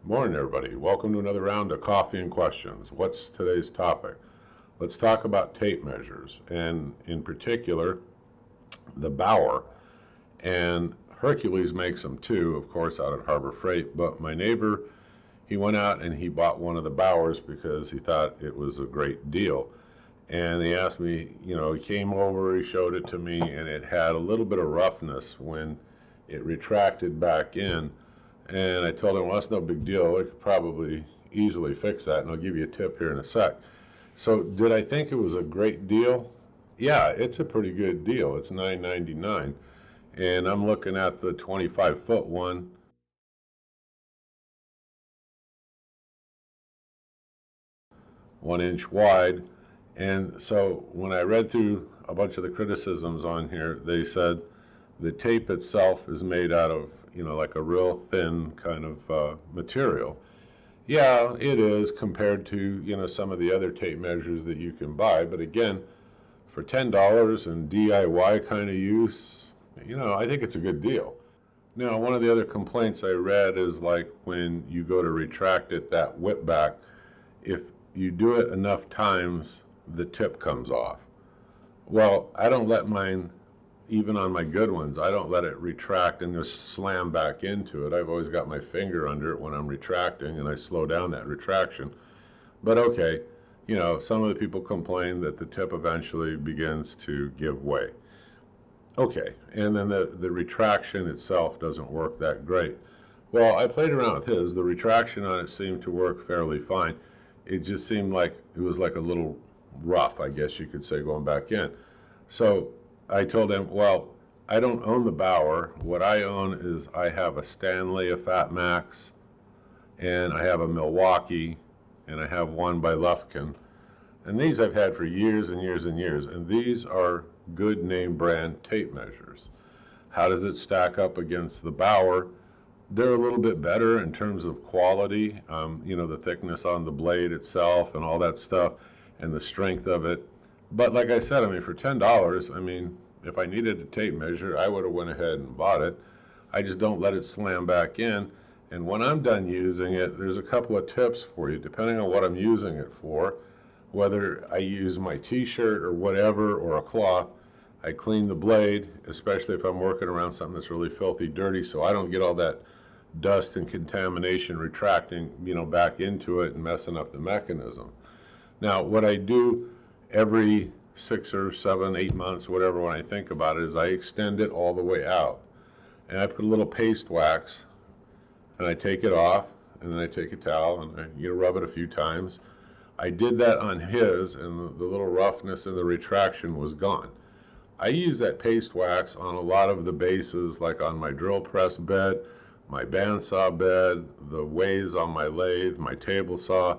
Morning, everybody. Welcome to another round of Coffee and Questions. What's today's topic? Let's talk about tape measures, and in particular, the Bauer. And Hurcules makes them too, of course, out at Harbor Freight. But my neighbor, he went out and he bought one of the Bauers because he thought it was a great deal. And he asked me, he came over, he showed it to me, and it had a little bit of roughness when it retracted back in. And I told him, well, that's no big deal. I could probably easily fix that, and I'll give you a tip here in a sec. So did I think it was a great deal? Yeah, it's a pretty good deal. It's $9.99. And I'm looking at the 25-foot one. 1 inch wide. And so when I read through a bunch of the criticisms on here, they said the tape itself is made out of, like a real thin kind of material. Yeah, it is compared to, some of the other tape measures that you can buy. But again, for $10 and DIY kind of use, I think it's a good deal. Now, one of the other complaints I read is like when you go to retract it, that whip back, if you do it enough times, the tip comes off. Well, I don't let mine, even on my good ones, I don't let it retract and just slam back into it. I've always got my finger under it when I'm retracting, and I slow down that retraction. But okay, some of the people complain that the tip eventually begins to give way. Okay, and then the retraction itself doesn't work that great. Well, I played around with his. The retraction on it seemed to work fairly fine. It just seemed like it was like a little rough, I guess you could say, going back in. So I told him, well, I don't own the Bauer. What I own is I have a Stanley, a Fat Max, and I have a Milwaukee, and I have one by Lufkin. And these I've had for years and years and years, and these are good name brand tape measures. How does it stack up against the Bauer? They're a little bit better in terms of quality, the thickness on the blade itself and all that stuff, and the strength of it. But like I said, for $10, if I needed a tape measure, I would have went ahead and bought it. I just don't let it slam back in. And when I'm done using it, there's a couple of tips for you, depending on what I'm using it for. Whether I use my t-shirt or whatever, or a cloth, I clean the blade, especially if I'm working around something that's really filthy dirty, so I don't get all that dust and contamination retracting, back into it and messing up the mechanism. Now, what I do every 6 or 7, 8 months, whatever, when I think about it, is I extend it all the way out. And I put a little paste wax, and I take it off, and then I take a towel, and I rub it a few times. I did that on his, and the little roughness and the retraction was gone. I use that paste wax on a lot of the bases, like on my drill press bed, my bandsaw bed, the ways on my lathe, my table saw.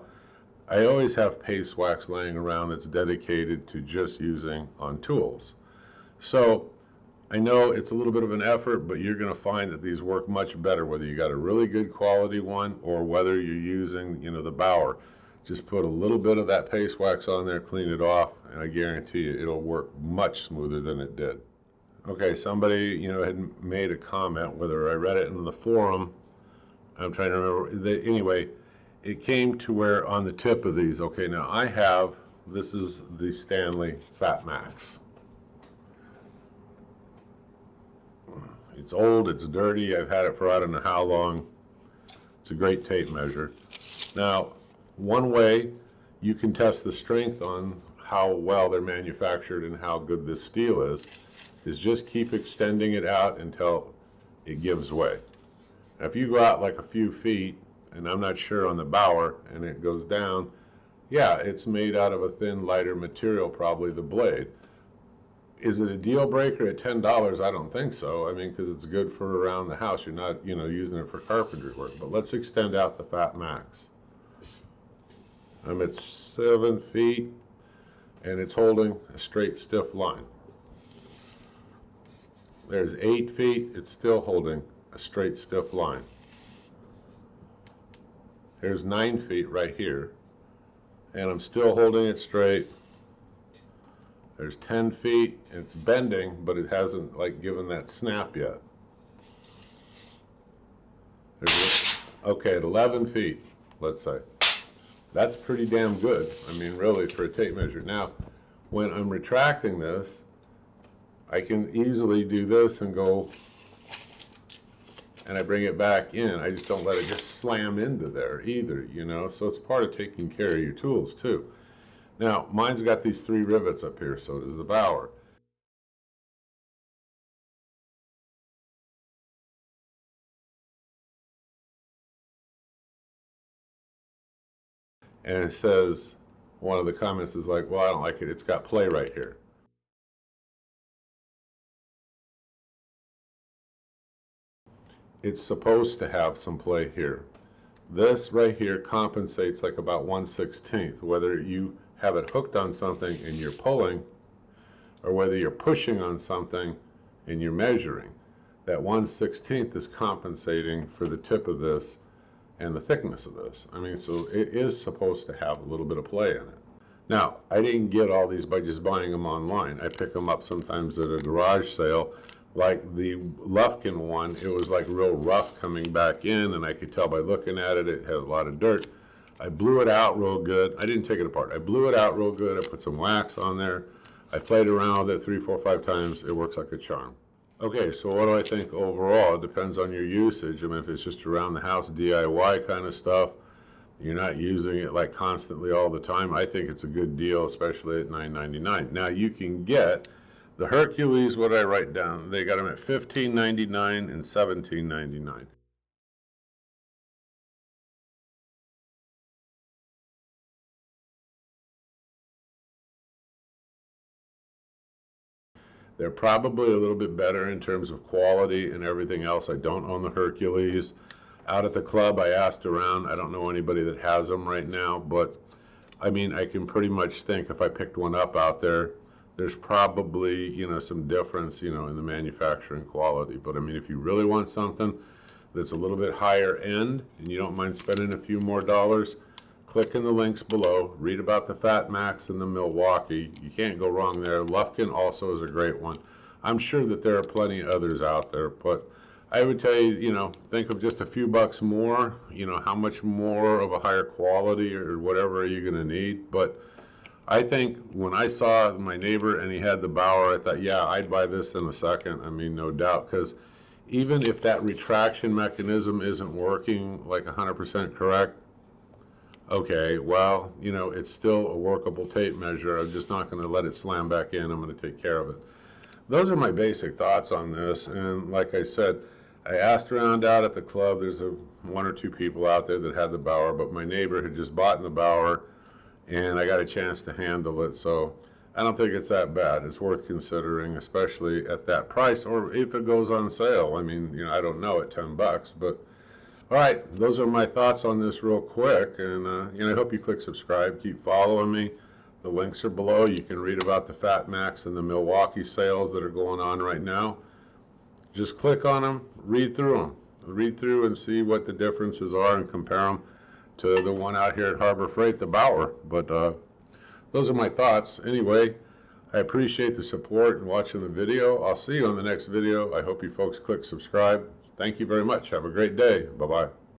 I always have paste wax laying around that's dedicated to just using on tools. So I know it's a little bit of an effort, but you're going to find that these work much better whether you got a really good quality one or whether you're using, the Bauer. Just put a little bit of that paste wax on there, clean it off, and I guarantee you it'll work much smoother than it did. Okay, somebody, had made a comment, whether I read it in the forum, I'm trying to remember. Anyway, it came to where on the tip of these, okay, now this is the Stanley Fat Max. It's old, it's dirty, I've had it for I don't know how long. It's a great tape measure. Now, one way you can test the strength on how well they're manufactured and how good this steel is just keep extending it out until it gives way. Now, if you go out like a few feet, and I'm not sure on the Bauer, and it goes down, yeah, it's made out of a thin, lighter material, probably the blade. Is it a deal breaker at $10? I don't think so. Because it's good for around the house. You're not, using it for carpentry work. But let's extend out the Fat Max. I'm at 7 feet, and it's holding a straight, stiff line. There's 8 feet, it's still holding a straight, stiff line. There's 9 feet right here, and I'm still holding it straight. There's 10 feet, and it's bending, but it hasn't given that snap yet. There's Okay, at 11 feet, let's say. That's pretty damn good. I mean, really, for a tape measure. Now, when I'm retracting this, I can easily do this and go, and I bring it back in. I just don't let it just slam into there either, you know? So it's part of taking care of your tools too. Now, mine's got these 3 rivets up here, so does the Bauer. And it says, one of the comments is like, well, I don't like it. It's got play right here. It's supposed to have some play here. This right here compensates like about 1/16, whether you have it hooked on something and you're pulling, or whether you're pushing on something and you're measuring. That 1/16 is compensating for the tip of this and the thickness of this. I mean, so it is supposed to have a little bit of play in it. Now, I didn't get all these by just buying them online. I pick them up sometimes at a garage sale. Like the Lufkin one, it was like real rough coming back in, and I could tell by looking at it, it had a lot of dirt. I blew it out real good. I didn't take it apart. I blew it out real good. I put some wax on there. I played around with it 3, 4, 5 times. It works like a charm. Okay, so what do I think overall? It depends on your usage. I mean, if it's just around the house DIY kind of stuff, you're not using it like constantly all the time, I think it's a good deal, especially at $9.99. Now you can get the Hurcules, what did I write down? They got them at $15.99 and $17.99. They're probably a little bit better in terms of quality and everything else. I don't own the Hurcules. Out at the club, I asked around. I don't know anybody that has them right now, but I mean, I can pretty much think if I picked one up out there, there's probably, you know, some difference, you know, in the manufacturing quality. But I mean, if you really want something that's a little bit higher end and you don't mind spending a few more dollars, click in the links below, read about the Fat Max and the Milwaukee. You can't go wrong there. Lufkin also is a great one. I'm sure that there are plenty of others out there, but I would tell you, you know, think of just a few bucks more, you know, how much more of a higher quality or whatever are you going to need. But I think when I saw my neighbor and he had the Bauer, I thought, yeah, I'd buy this in a second. I mean, no doubt, because even if that retraction mechanism isn't working like 100% correct, okay, well, you know, it's still a workable tape measure. I'm just not going to let it slam back in. I'm going to take care of it. Those are my basic thoughts on this. And like I said, I asked around out at the club. There's 1 or 2 people out there that had the Bauer, but my neighbor had just bought the Bauer, and I got a chance to handle it. So I don't think it's that bad. It's worth considering, especially at that price, or if it goes on sale. I mean, you know, I don't know at $10, but all right, those are my thoughts on this real quick. And you know, I hope you click subscribe, keep following me. The links are below. You can read about the Fat Max and the Milwaukee sales that are going on right now. Just click on them, read through them. Read through and see what the differences are and compare them to the one out here at Harbor Freight, the Bauer. But those are my thoughts. Anyway, I appreciate the support and watching the video. I'll see you on the next video. I hope you folks click subscribe. Thank you very much. Have a great day. Bye-bye.